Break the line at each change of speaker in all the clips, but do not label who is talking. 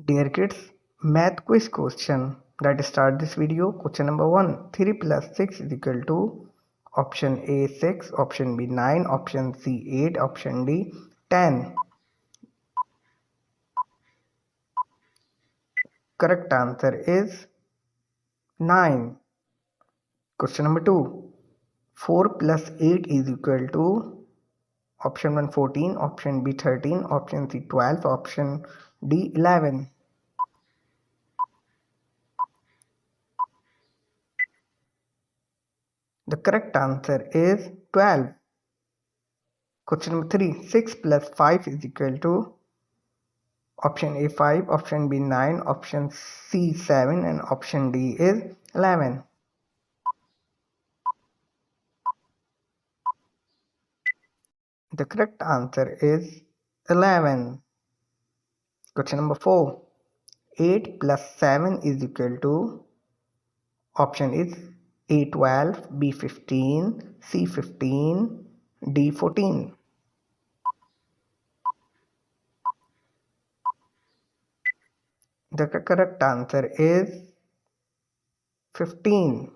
Dear kids, math quiz question that start this video. Question number 1. 3 plus 6 is equal to option A 6, option B 9, option C 8, option D 10. Correct answer is 9. Question number 2. 4 plus 8 is equal to option 1 14, option B 13, option C 12, option D 11. The correct answer is 12. Question number 3. 6 plus 5 is equal to option A 5, option B 9, option C 7 and option D is 11. The correct answer is 11. Question number 4. 8 plus 7 is equal to option is A 12, B 15, C 15, D 14. The correct answer is 15.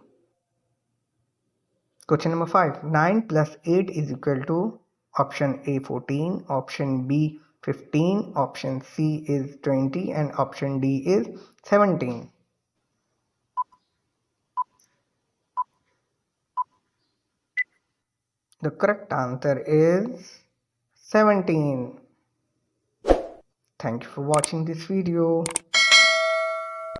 Question number 5. 9 plus 8 is equal to option A 14, option B 15, option C is 20 and option D is 17. The correct answer is 17. Thank you for watching this video.